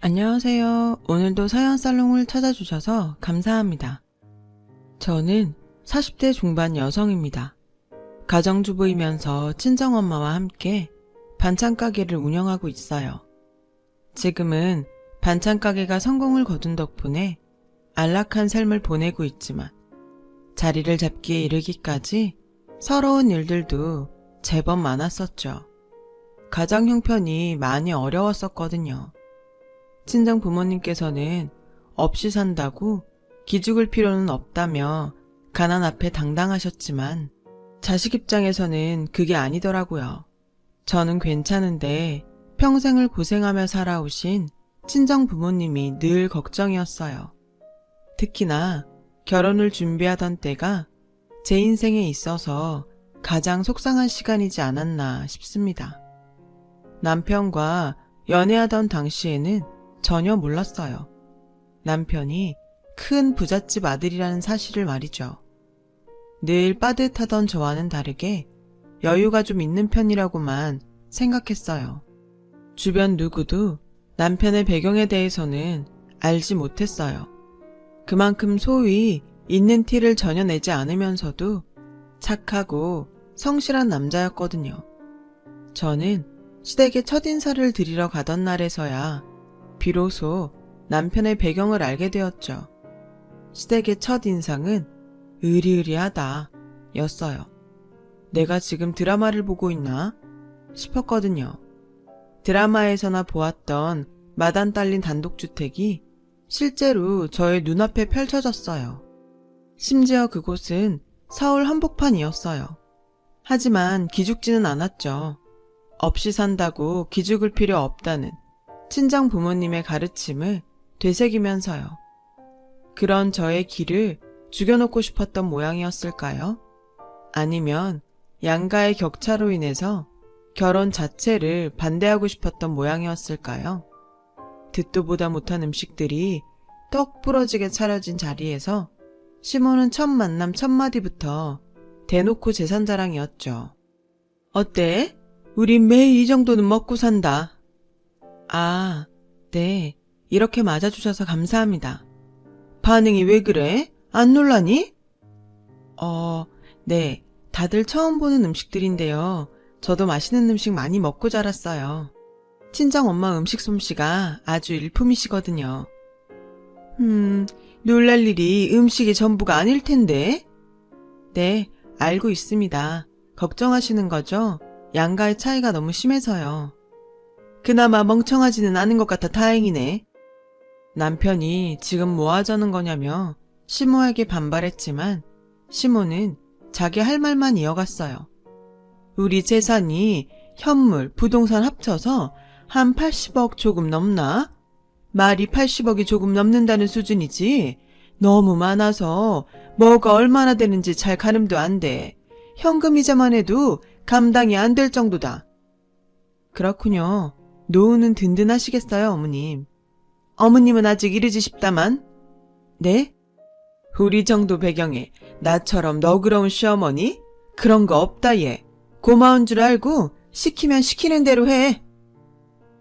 안녕하세요. 오늘도 사연살롱을 찾아주셔서 감사합니다. 저는 40대 중반 여성입니다. 가정주부이면서 친정엄마와 함께 반찬 가게를 운영하고 있어요. 지금은 반찬 가게가 성공을 거둔 덕분에 안락한 삶을 보내고 있지만 자리를 잡기에 이르기까지 서러운 일들도 제법 많았었죠. 가정 형편이 많이 어려웠었거든요. 친정 부모님께서는 없이 산다고 기죽을 필요는 없다며 가난 앞에 당당하셨지만 자식 입장에서는 그게 아니더라고요. 저는 괜찮은데 평생을 고생하며 살아오신 친정 부모님이 늘 걱정이었어요. 특히나 결혼을 준비하던 때가 제 인생에 있어서 가장 속상한 시간이지 않았나 싶습니다. 남편과 연애하던 당시에는 전혀 몰랐어요. 남편이 큰 부잣집 아들이라는 사실을 말이죠. 늘 빠듯하던 저와는 다르게 여유가 좀 있는 편이라고만 생각했어요. 주변 누구도 남편의 배경에 대해서는 알지 못했어요. 그만큼 소위 있는 티를 전혀 내지 않으면서도 착하고 성실한 남자였거든요. 저는 시댁에 첫인사를 드리러 가던 날에서야 비로소 남편의 배경을 알게 되었죠. 시댁의 첫인상은 으리으리하다 였어요. 내가 지금 드라마를 보고 있나 싶었거든요. 드라마에서나 보았던 마당 딸린 단독주택이 실제로 저의 눈앞에 펼쳐졌어요. 심지어 그곳은 서울 한복판이었어요. 하지만 기죽지는 않았죠. 없이 산다고 기죽을 필요 없다는 친정 부모님의 가르침을 되새기면서요. 그런 저의 길을 죽여놓고 싶었던 모양이었을까요? 아니면 양가의 격차로 인해서 결혼 자체를 반대하고 싶었던 모양이었을까요? 듣도 보다 못한 음식들이 떡 부러지게 차려진 자리에서 시모는 첫 만남 첫 마디부터 대놓고 재산 자랑이었죠. 어때? 우린 매일 이 정도는 먹고 산다. 아, 네. 이렇게 맞아주셔서 감사합니다. 반응이 왜 그래? 안 놀라니? 네. 다들 처음 보는 음식들인데요. 저도 맛있는 음식 많이 먹고 자랐어요. 친정엄마 음식 솜씨가 아주 일품이시거든요. 놀랄 일이 음식이 전부가 아닐 텐데. 네, 알고 있습니다. 걱정하시는 거죠? 양가의 차이가 너무 심해서요. 그나마 멍청하지는 않은 것 같아 다행이네. 남편이 지금 뭐 하자는 거냐며 시모에게 반발했지만 시모는 자기 할 말만 이어갔어요. 우리 재산이 현물, 부동산 합쳐서 한 80억 조금 넘나? 말이 80억이 조금 넘는다는 수준이지. 너무 많아서 뭐가 얼마나 되는지 잘 가늠도 안 돼. 현금 이자만 해도 감당이 안 될 정도다. 그렇군요. 노후는 든든하시겠어요, 어머님. 어머님은 아직 이르지 싶다만. 네? 우리 정도 배경에 나처럼 너그러운 시어머니? 그런 거 없다 얘. 고마운 줄 알고 시키면 시키는 대로 해.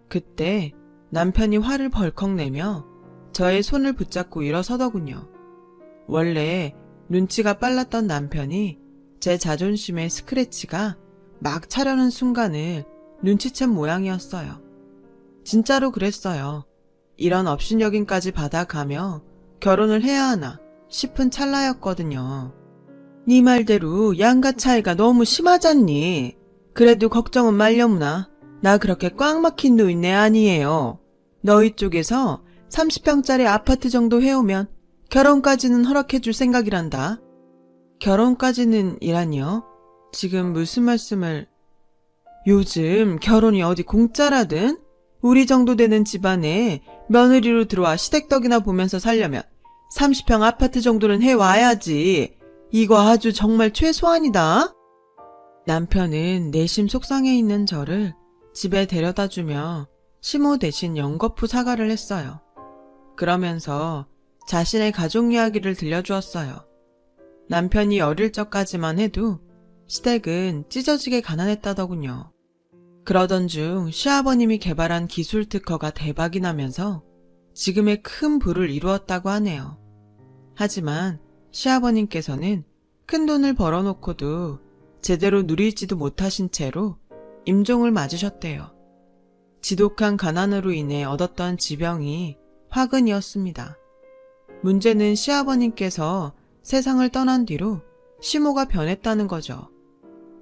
그때 남편이 화를 벌컥 내며 저의 손을 붙잡고 일어서더군요. 원래 눈치가 빨랐던 남편이 제 자존심의 스크래치가 막 차려는 순간을 눈치챈 모양이었어요. 진짜로 그랬어요. 이런 업신여긴까지 받아가며 결혼을 해야 하나 싶은 찰나였거든요. 네 말대로 양가 차이가 너무 심하잖니. 그래도 걱정은 말려무나. 나 그렇게 꽉 막힌 노인네 아니에요. 너희 쪽에서 30평짜리 아파트 정도 해오면 결혼까지는 허락해줄 생각이란다. 결혼까지는 이라니요? 지금 무슨 말씀을... 요즘 결혼이 어디 공짜라든? 우리 정도 되는 집안에 며느리로 들어와 시댁떡이나 보면서 살려면 30평 아파트 정도는 해와야지. 이거 아주 정말 최소한이다. 남편은 내심 속상해 있는 저를 집에 데려다주며 시모 대신 연거푸 사과를 했어요. 그러면서 자신의 가족 이야기를 들려주었어요. 남편이 어릴 적까지만 해도 시댁은 찢어지게 가난했다더군요. 그러던 중 시아버님이 개발한 기술 특허가 대박이 나면서 지금의 큰 부를 이루었다고 하네요. 하지만 시아버님께서는 큰 돈을 벌어놓고도 제대로 누리지도 못하신 채로 임종을 맞으셨대요. 지독한 가난으로 인해 얻었던 지병이 화근이었습니다. 문제는 시아버님께서 세상을 떠난 뒤로 시모가 변했다는 거죠.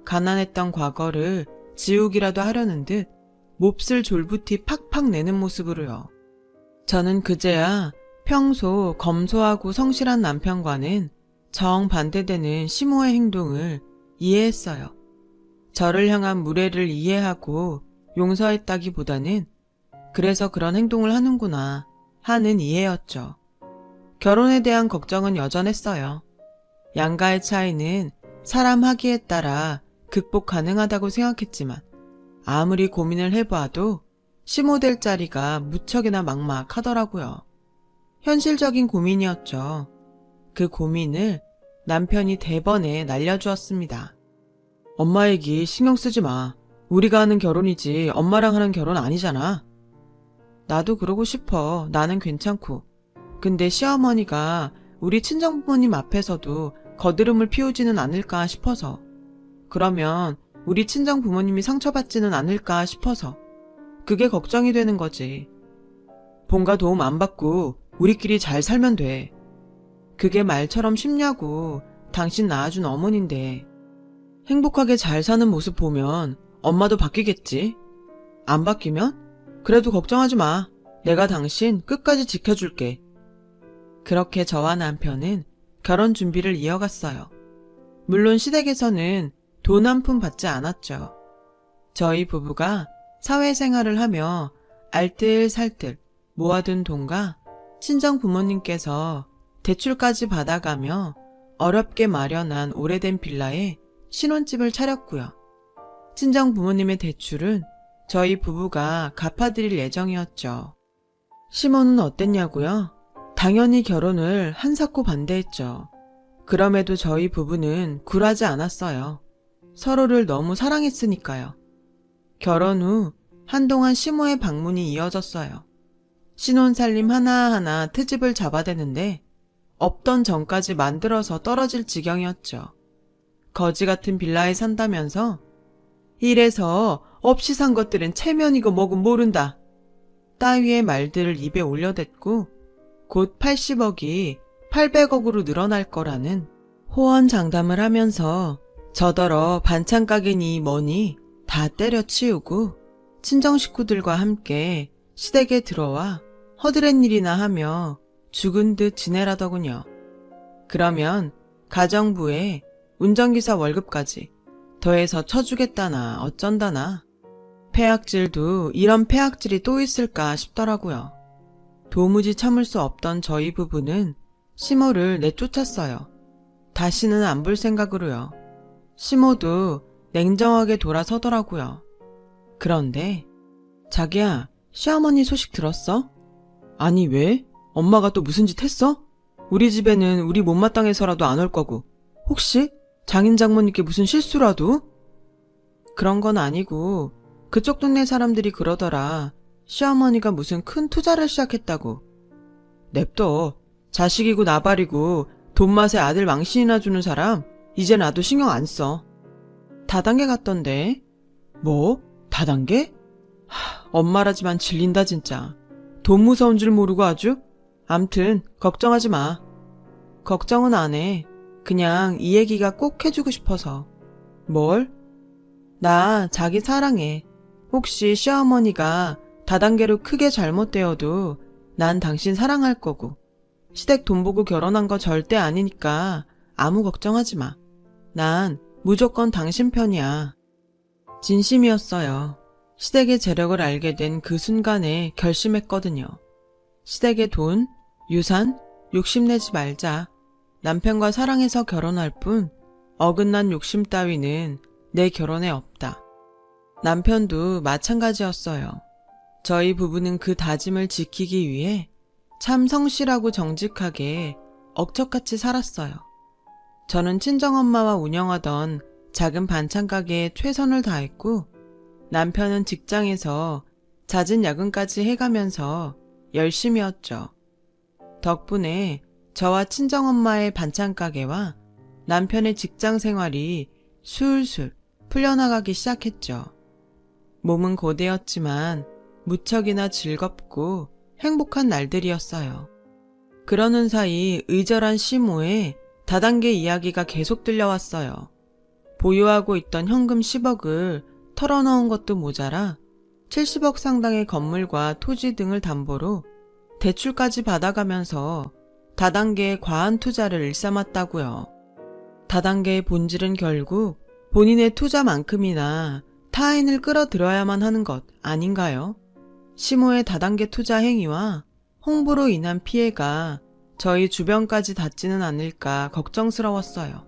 가난했던 과거를 지우기라도 하려는 듯 몹쓸 졸부티 팍팍 내는 모습으로요. 저는 그제야 평소 검소하고 성실한 남편과는 정반대되는 시모의 행동을 이해했어요. 저를 향한 무례를 이해하고 용서했다기보다는 그래서 그런 행동을 하는구나 하는 이해였죠. 결혼에 대한 걱정은 여전했어요. 양가의 차이는 사람 하기에 따라 극복 가능하다고 생각했지만 아무리 고민을 해봐도 시모될 자리가 무척이나 막막하더라고요. 현실적인 고민이었죠. 그 고민을 남편이 대번에 날려주었습니다. 엄마 얘기 신경 쓰지 마. 우리가 하는 결혼이지 엄마랑 하는 결혼 아니잖아. 나도 그러고 싶어. 나는 괜찮고. 근데 시어머니가 우리 친정부모님 앞에서도 거드름을 피우지는 않을까 싶어서. 그러면 우리 친정부모님이 상처받지는 않을까 싶어서. 그게 걱정이 되는 거지. 본가 도움 안 받고 우리끼리 잘 살면 돼. 그게 말처럼 쉽냐고. 당신 낳아준 어머니인데. 행복하게 잘 사는 모습 보면 엄마도 바뀌겠지. 안 바뀌면? 그래도 걱정하지 마. 내가 당신 끝까지 지켜줄게. 그렇게 저와 남편은 결혼 준비를 이어갔어요. 물론 시댁에서는 돈 한 푼 받지 않았죠. 저희 부부가 사회생활을 하며 알뜰살뜰 모아둔 돈과 친정 부모님께서 대출까지 받아가며 어렵게 마련한 오래된 빌라에 신혼집을 차렸고요. 친정 부모님의 대출은 저희 부부가 갚아드릴 예정이었죠. 시모는 어땠냐고요? 당연히 결혼을 한사코 반대했죠. 그럼에도 저희 부부는 굴하지 않았어요. 서로를 너무 사랑했으니까요. 결혼 후 한동안 시모의 방문이 이어졌어요. 신혼살림 하나하나 트집을 잡아대는데 없던 전까지 만들어서 떨어질 지경이었죠. 거지 같은 빌라에 산다면서 이래서 없이 산 것들은 체면이고 뭐고 모른다. 따위의 말들을 입에 올려댔고 곧 80억이 800억으로 늘어날 거라는 호언장담을 하면서 저더러 반찬 가게니 뭐니 다 때려치우고 친정 식구들과 함께 시댁에 들어와 허드렛 일이나 하며 죽은 듯 지내라더군요. 그러면 가정부에 운전기사 월급까지 더해서 쳐주겠다나 어쩐다나. 폐악질도 이런 폐악질이 또 있을까 싶더라고요. 도무지 참을 수 없던 저희 부부는 시모를 내쫓았어요. 다시는 안 볼 생각으로요. 시모도 냉정하게 돌아서더라고요. 그런데 자기야, 시어머니 소식 들었어? 아니 왜? 엄마가 또 무슨 짓 했어? 우리 집에는 우리 못마땅해서라도 안 올 거고 혹시 장인 장모님께 무슨 실수라도? 그런 건 아니고 그쪽 동네 사람들이 그러더라. 시어머니가 무슨 큰 투자를 시작했다고. 냅둬. 자식이고 나발이고 돈 맛에 아들 망신이나 주는 사람 이제 나도 신경 안 써. 다단계 같던데. 뭐? 다단계? 엄마라지만 질린다 진짜. 돈 무서운 줄 모르고 아주? 암튼 걱정하지 마. 걱정은 안 해. 그냥 이 얘기가 꼭 해주고 싶어서. 뭘? 나 자기 사랑해. 혹시 시어머니가 다단계로 크게 잘못되어도 난 당신 사랑할 거고 시댁 돈 보고 결혼한 거 절대 아니니까 아무 걱정하지 마. 난 무조건 당신 편이야. 진심이었어요. 시댁의 재력을 알게 된 그 순간에 결심했거든요. 시댁의 돈, 유산, 욕심내지 말자. 남편과 사랑해서 결혼할 뿐 어긋난 욕심 따위는 내 결혼에 없다. 남편도 마찬가지였어요. 저희 부부는 그 다짐을 지키기 위해 참 성실하고 정직하게 억척같이 살았어요. 저는 친정엄마와 운영하던 작은 반찬 가게에 최선을 다했고 남편은 직장에서 잦은 야근까지 해가면서 열심이었죠. 덕분에 저와 친정엄마의 반찬 가게와 남편의 직장 생활이 술술 풀려나가기 시작했죠. 몸은 고되었지만 무척이나 즐겁고 행복한 날들이었어요. 그러는 사이 의절한 시모의 다단계 이야기가 계속 들려왔어요. 보유하고 있던 현금 10억을 털어넣은 것도 모자라 70억 상당의 건물과 토지 등을 담보로 대출까지 받아가면서 다단계의 과한 투자를 일삼았다고요. 다단계의 본질은 결국 본인의 투자만큼이나 타인을 끌어들여야만 하는 것 아닌가요? 시모의 다단계 투자 행위와 홍보로 인한 피해가 저희 주변까지 닿지는 않을까 걱정스러웠어요.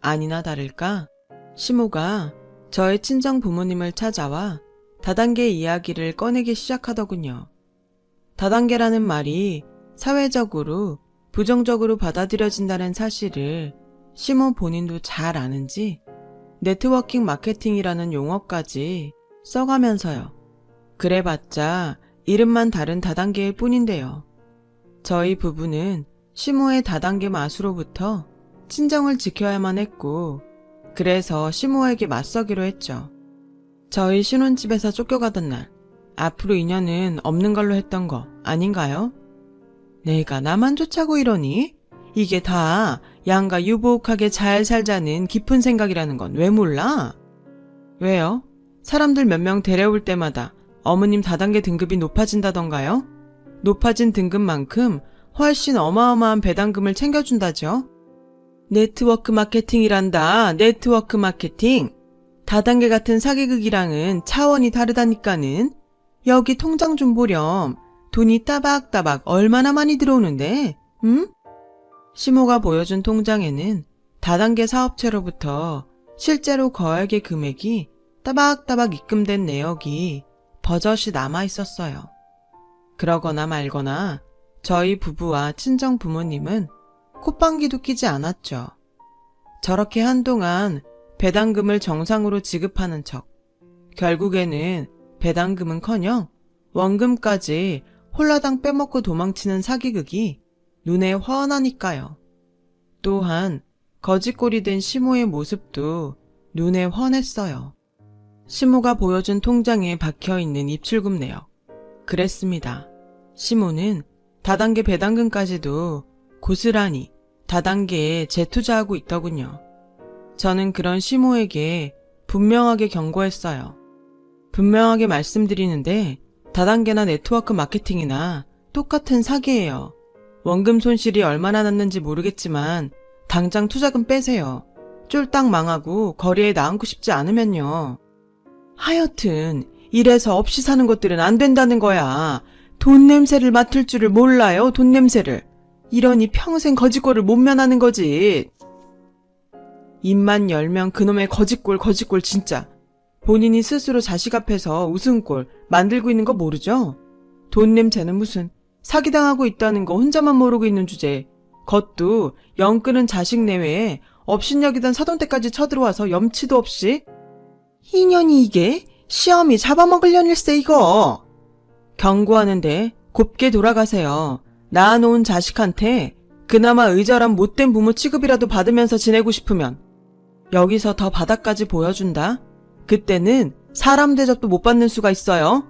아니나 다를까 시모가 저의 친정 부모님을 찾아와 다단계 이야기를 꺼내기 시작하더군요. 다단계라는 말이 사회적으로 부정적으로 받아들여진다는 사실을 시모 본인도 잘 아는지 네트워킹 마케팅이라는 용어까지 써가면서요. 그래봤자 이름만 다른 다단계일 뿐인데요. 저희 부부는 시모의 다단계 마수로부터 친정을 지켜야만 했고 그래서 시모에게 맞서기로 했죠. 저희 신혼집에서 쫓겨가던 날 앞으로 인연은 없는 걸로 했던 거 아닌가요? 내가 나만 쫓아고 이러니? 이게 다 양가 유복하게 잘 살자는 깊은 생각이라는 건 왜 몰라? 왜요? 사람들 몇 명 데려올 때마다 어머님 다단계 등급이 높아진다던가요? 높아진 등급만큼 훨씬 어마어마한 배당금을 챙겨준다죠? 네트워크 마케팅이란다. 네트워크 마케팅. 다단계 같은 사기극이랑은 차원이 다르다니까는. 여기 통장 좀 보렴. 돈이 따박따박 얼마나 많이 들어오는데, 응? 시모가 보여준 통장에는 다단계 사업체로부터 실제로 거액의 금액이 따박따박 입금된 내역이 버젓이 남아 있었어요. 그러거나 말거나 저희 부부와 친정 부모님은 콧방귀도 끼지 않았죠. 저렇게 한동안 배당금을 정상으로 지급하는 척, 결국에는 배당금은커녕 원금까지 홀라당 빼먹고 도망치는 사기극이 눈에 훤하니까요. 또한 거짓골이 된 시모의 모습도 눈에 훤했어요. 시모가 보여준 통장에 박혀있는 입출금 내역. 그랬습니다. 시모는 다단계 배당금까지도 고스란히 다단계에 재투자하고 있더군요. 저는 그런 시모에게 분명하게 경고했어요. 분명하게 말씀드리는데 다단계나 네트워크 마케팅이나 똑같은 사기예요. 원금 손실이 얼마나 났는지 모르겠지만 당장 투자금 빼세요. 쫄딱 망하고 거리에 나앉고 싶지 않으면요. 하여튼 이래서 없이 사는 것들은 안 된다는 거야. 돈 냄새를 맡을 줄을 몰라요. 돈 냄새를. 이러니 평생 거짓골을 못 면하는 거지. 입만 열면 그놈의 거짓골 진짜. 본인이 스스로 자식 앞에서 웃음골 만들고 있는 거 모르죠? 돈 냄새는 무슨 사기당하고 있다는 거 혼자만 모르고 있는 주제에 겉도 영 끄는 자식 내외에 업신여기던 사돈댁까지 쳐들어와서 염치도 없이 이년이 이게 시험이 잡아먹으려닐세 이거. 경고하는데 곱게 돌아가세요. 낳아놓은 자식한테 그나마 의절한 못된 부모 취급이라도 받으면서 지내고 싶으면 여기서 더 바닥까지 보여준다? 그때는 사람 대접도 못 받는 수가 있어요.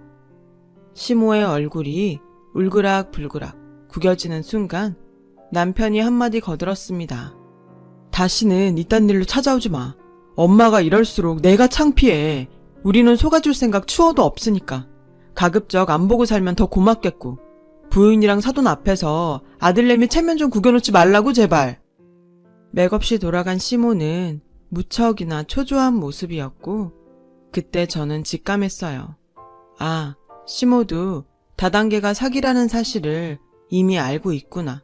시모의 얼굴이 울그락불그락 구겨지는 순간 남편이 한마디 거들었습니다. 다시는 이딴 일로 찾아오지 마. 엄마가 이럴수록 내가 창피해. 우리는 속아줄 생각 추워도 없으니까. 가급적 안 보고 살면 더 고맙겠고. 부인이랑 사돈 앞에서 아들내미 체면 좀 구겨놓지 말라고 제발. 맥없이 돌아간 시모는 무척이나 초조한 모습이었고 그때 저는 직감했어요. 아, 시모도 다단계가 사기라는 사실을 이미 알고 있구나.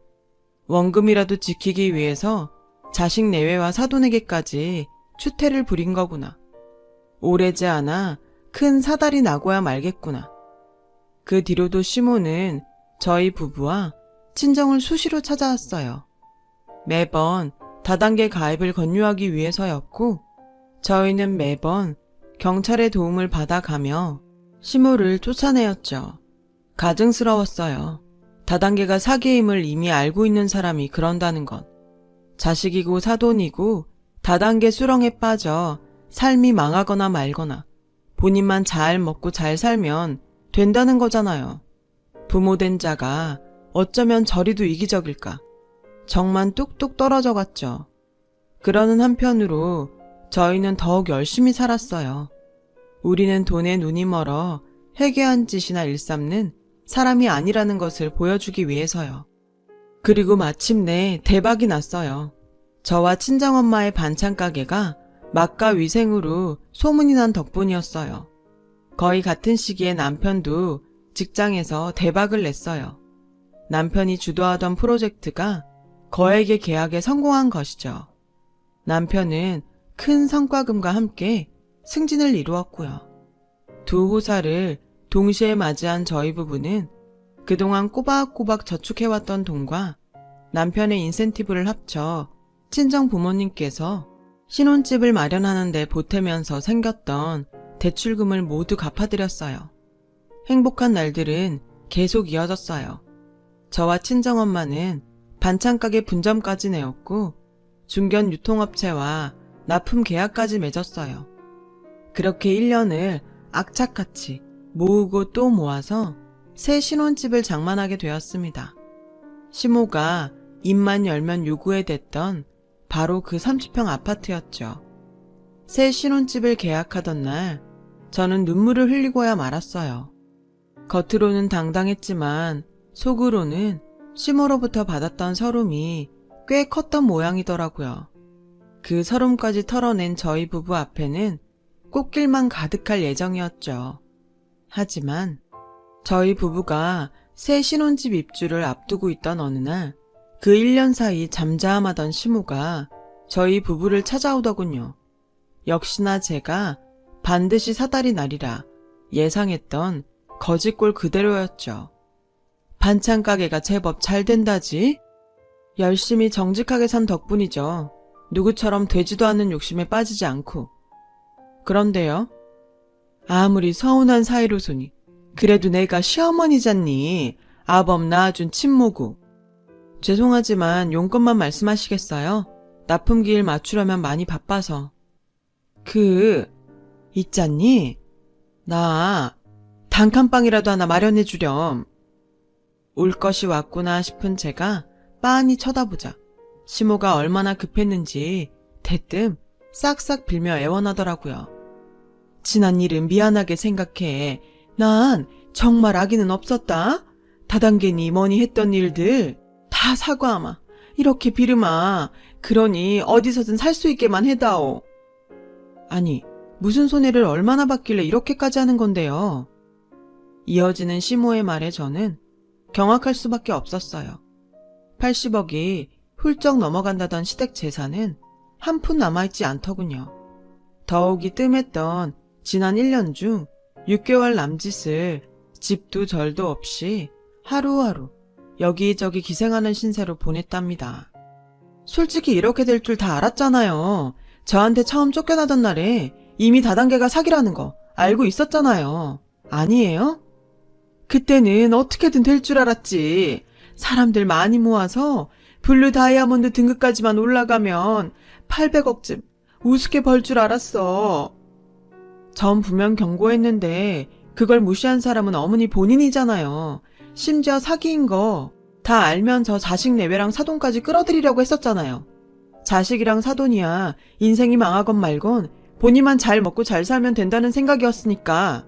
원금이라도 지키기 위해서 자식 내외와 사돈에게까지 추태를 부린 거구나. 오래지 않아 큰 사달이 나고야 말겠구나. 그 뒤로도 시모는 저희 부부와 친정을 수시로 찾아왔어요. 매번 다단계 가입을 권유하기 위해서였고 저희는 매번 경찰의 도움을 받아가며 시모를 쫓아내었죠. 가증스러웠어요. 다단계가 사기임을 이미 알고 있는 사람이 그런다는 것. 자식이고 사돈이고 다단계 수렁에 빠져 삶이 망하거나 말거나 본인만 잘 먹고 잘 살면 된다는 거잖아요. 부모된 자가 어쩌면 저리도 이기적일까. 정만 뚝뚝 떨어져 갔죠. 그러는 한편으로 저희는 더욱 열심히 살았어요. 우리는 돈에 눈이 멀어 회개한 짓이나 일삼는 사람이 아니라는 것을 보여주기 위해서요. 그리고 마침내 대박이 났어요. 저와 친정엄마의 반찬 가게가 맛과 위생으로 소문이 난 덕분이었어요. 거의 같은 시기에 남편도 직장에서 대박을 냈어요. 남편이 주도하던 프로젝트가 거액의 계약에 성공한 것이죠. 남편은 큰 성과금과 함께 승진을 이루었고요. 두 호사를 동시에 맞이한 저희 부부는 그동안 꼬박꼬박 저축해왔던 돈과 남편의 인센티브를 합쳐 친정 부모님께서 신혼집을 마련하는 데 보태면서 생겼던 대출금을 모두 갚아드렸어요. 행복한 날들은 계속 이어졌어요. 저와 친정엄마는 반찬가게 분점까지 내었고 중견 유통업체와 납품 계약까지 맺었어요. 그렇게 1년을 악착같이 모으고 또 모아서 새 신혼집을 장만하게 되었습니다. 시모가 입만 열면 요구해 댔던 바로 그 30평 아파트였죠. 새 신혼집을 계약하던 날 저는 눈물을 흘리고야 말았어요. 겉으로는 당당했지만 속으로는 시모로부터 받았던 서름이 꽤 컸던 모양이더라고요. 그 서름까지 털어낸 저희 부부 앞에는 꽃길만 가득할 예정이었죠. 하지만 저희 부부가 새 신혼집 입주를 앞두고 있던 어느 날 그 1년 사이 잠잠하던 시모가 저희 부부를 찾아오더군요. 역시나 제가 반드시 사달이 나리라 예상했던 거짓골 그대로였죠. 반찬 가게가 제법 잘 된다지? 열심히 정직하게 산 덕분이죠. 누구처럼 되지도 않는 욕심에 빠지지 않고. 그런데요. 아무리 서운한 사이로소니 그래도 내가 시어머니잖니. 아범 낳아준 친모고. 죄송하지만 용건만 말씀하시겠어요? 납품기일 맞추려면 많이 바빠서. 있잖니? 나 단칸방이라도 하나 마련해 주렴. 올 것이 왔구나 싶은 제가 빤히 쳐다보자 시모가 얼마나 급했는지 대뜸 싹싹 빌며 애원하더라고요. 지난 일은 미안하게 생각해. 난 정말 악의는 없었다. 다단계니 뭐니 했던 일들 다 사과하마. 이렇게 비르마. 그러니 어디서든 살 수 있게만 해다오. 아니, 무슨 손해를 얼마나 받길래 이렇게까지 하는 건데요. 이어지는 시모의 말에 저는 경악할 수밖에 없었어요. 80억이 훌쩍 넘어간다던 시댁 재산은 한 푼 남아있지 않더군요. 더욱이 뜸했던 지난 1년 중 6개월 남짓을 집도 절도 없이 하루하루 여기저기 기생하는 신세로 보냈답니다. 솔직히 이렇게 될 줄 다 알았잖아요. 저한테 처음 쫓겨나던 날에 이미 다단계가 사기라는 거 알고 있었잖아요. 아니에요? 그때는 어떻게든 될 줄 알았지. 사람들 많이 모아서 블루 다이아몬드 등급까지만 올라가면 800억쯤 우습게 벌 줄 알았어. 전 분명 경고했는데 그걸 무시한 사람은 어머니 본인이잖아요. 심지어 사기인 거 다 알면서 자식 내외랑 사돈까지 끌어들이려고 했었잖아요. 자식이랑 사돈이야 인생이 망하건 말건 본인만 잘 먹고 잘 살면 된다는 생각이었으니까.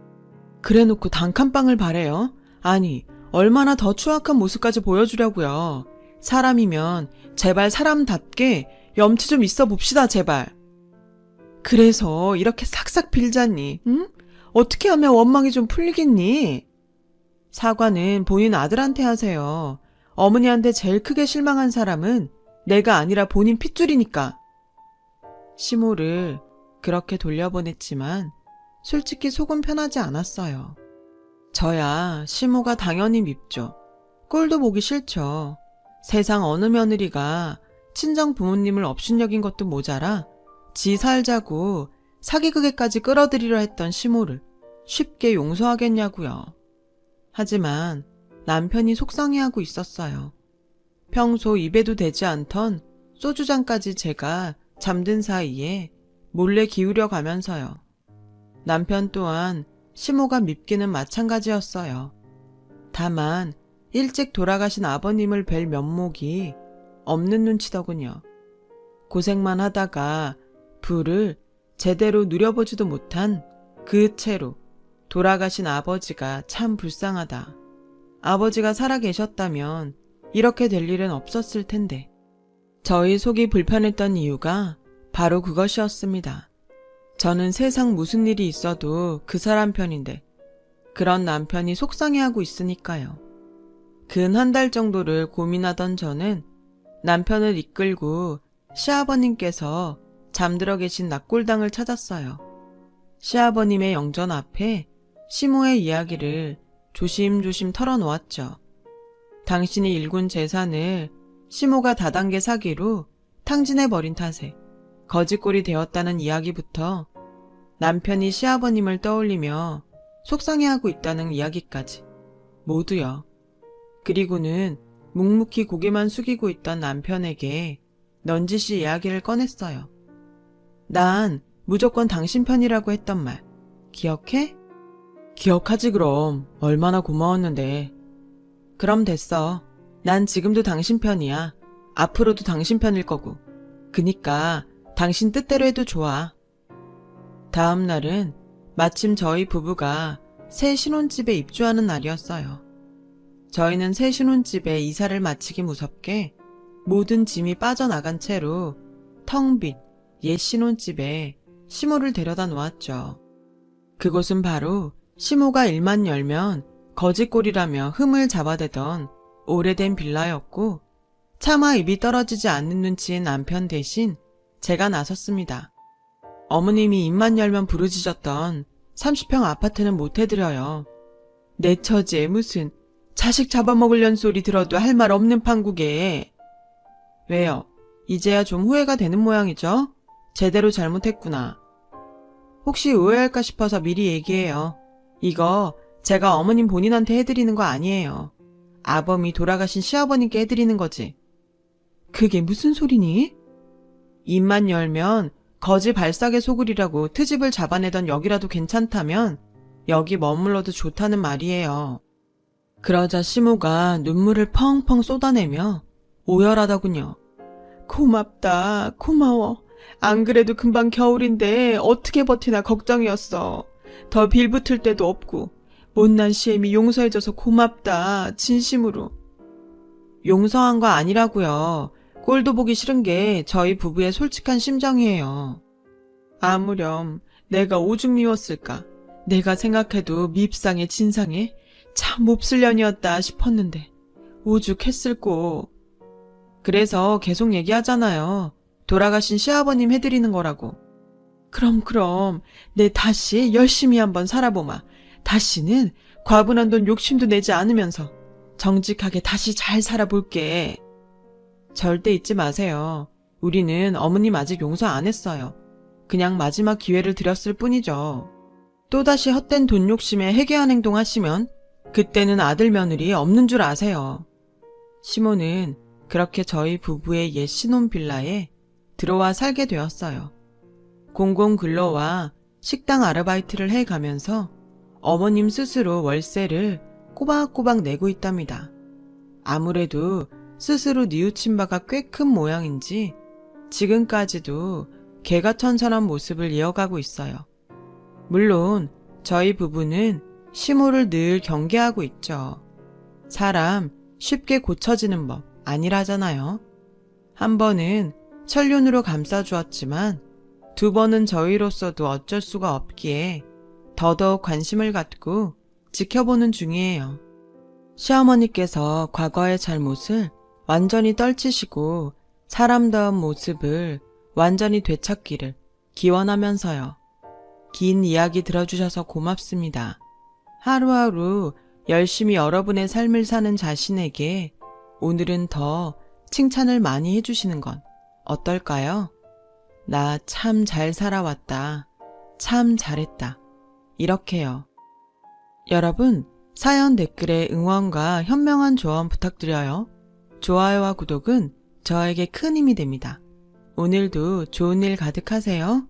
그래놓고 단칸방을 바래요? 아니, 얼마나 더 추악한 모습까지 보여주려고요. 사람이면 제발 사람답게 염치 좀 있어 봅시다, 제발. 그래서 이렇게 싹싹 빌잖니, 응? 어떻게 하면 원망이 좀 풀리겠니? 사과는 본인 아들한테 하세요. 어머니한테 제일 크게 실망한 사람은 내가 아니라 본인 핏줄이니까. 시모를 그렇게 돌려보냈지만 솔직히 속은 편하지 않았어요. 저야 시모가 당연히 밉죠. 꼴도 보기 싫죠. 세상 어느 며느리가 친정 부모님을 업신여긴 것도 모자라 지 살자고 사기극에까지 끌어들이려 했던 시모를 쉽게 용서하겠냐고요. 하지만 남편이 속상해하고 있었어요. 평소 입에도 대지 않던 소주잔까지 제가 잠든 사이에 몰래 기울여 가면서요. 남편 또한 시모가 밉기는 마찬가지였어요. 다만 일찍 돌아가신 아버님을 뵐 면목이 없는 눈치더군요. 고생만 하다가 부를 제대로 누려보지도 못한 그 채로 돌아가신 아버지가 참 불쌍하다. 아버지가 살아계셨다면 이렇게 될 일은 없었을 텐데. 저희 속이 불편했던 이유가 바로 그것이었습니다. 저는 세상 무슨 일이 있어도 그 사람 편인데 그런 남편이 속상해하고 있으니까요. 근 한 달 정도를 고민하던 저는 남편을 이끌고 시아버님께서 잠들어 계신 낙골당을 찾았어요. 시아버님의 영전 앞에 시모의 이야기를 조심조심 털어놓았죠. 당신이 일군 재산을 시모가 다단계 사기로 탕진해버린 탓에 거지꼴이 되었다는 이야기부터 남편이 시아버님을 떠올리며 속상해하고 있다는 이야기까지 모두요. 그리고는 묵묵히 고개만 숙이고 있던 남편에게 넌지시 이야기를 꺼냈어요. 난 무조건 당신 편이라고 했던 말 기억해? 기억하지 그럼. 얼마나 고마웠는데. 그럼 됐어. 난 지금도 당신 편이야. 앞으로도 당신 편일 거고. 그니까 당신 뜻대로 해도 좋아. 다음 날은 마침 저희 부부가 새 신혼집에 입주하는 날이었어요. 저희는 새 신혼집에 이사를 마치기 무섭게 모든 짐이 빠져나간 채로 텅 빈 옛 신혼집에 시모를 데려다 놓았죠. 그곳은 바로 시모가 일만 열면 거지꼴이라며 흠을 잡아대던 오래된 빌라였고 차마 입이 떨어지지 않는 눈치인 남편 대신 제가 나섰습니다. 어머님이 입만 열면 부르짖었던 30평 아파트는 못 해드려요. 내 처지에 무슨 자식 잡아먹으려는 소리 들어도 할 말 없는 판국에. 왜요? 이제야 좀 후회가 되는 모양이죠? 제대로 잘못했구나. 혹시 오해할까 싶어서 미리 얘기해요. 이거 제가 어머님 본인한테 해드리는 거 아니에요. 아범이 돌아가신 시아버님께 해드리는 거지. 그게 무슨 소리니? 입만 열면 거지 발삭의 소굴이라고 트집을 잡아내던 여기라도 괜찮다면 여기 머물러도 좋다는 말이에요. 그러자 시모가 눈물을 펑펑 쏟아내며 오열하더군요. 고맙다, 고마워. 안 그래도 금방 겨울인데 어떻게 버티나 걱정이었어. 더 빌붙을 데도 없고 못난 시엠이 용서해줘서 고맙다, 진심으로. 용서한 거 아니라고요. 꼴도 보기 싫은 게 저희 부부의 솔직한 심정이에요. 아무렴 내가 오죽 미웠을까. 내가 생각해도 밉상에 진상에 참 몹쓸 년이었다 싶었는데 오죽했을꼬. 그래서 계속 얘기하잖아요. 돌아가신 시아버님 해드리는 거라고. 그럼 내 다시 열심히 한번 살아보마. 다시는 과분한 돈 욕심도 내지 않으면서 정직하게 다시 잘 살아볼게. 절대 잊지 마세요. 우리는 어머님 아직 용서 안 했어요. 그냥 마지막 기회를 드렸을 뿐이죠. 또다시 헛된 돈 욕심에 해괴한 행동 하시면 그때는 아들 며느리 없는 줄 아세요. 시모는 그렇게 저희 부부의 옛 신혼 빌라에 들어와 살게 되었어요. 공공근로와 식당 아르바이트를 해가면서 어머님 스스로 월세를 꼬박꼬박 내고 있답니다. 아무래도 스스로 뉘우친 바가 꽤 큰 모양인지 지금까지도 개가천선한 모습을 이어가고 있어요. 물론 저희 부부는 시모를 늘 경계하고 있죠. 사람 쉽게 고쳐지는 법 아니라잖아요. 한 번은 천륜으로 감싸주었지만 두 번은 저희로서도 어쩔 수가 없기에 더더욱 관심을 갖고 지켜보는 중이에요. 시어머니께서 과거의 잘못을 완전히 떨치시고 사람다운 모습을 완전히 되찾기를 기원하면서요. 긴 이야기 들어주셔서 고맙습니다. 하루하루 열심히 여러분의 삶을 사는 자신에게 오늘은 더 칭찬을 많이 해주시는 건 어떨까요? 나 참 잘 살아왔다. 참 잘했다. 이렇게요. 여러분, 사연 댓글에 응원과 현명한 조언 부탁드려요. 좋아요와 구독은 저에게 큰 힘이 됩니다. 오늘도 좋은 일 가득하세요.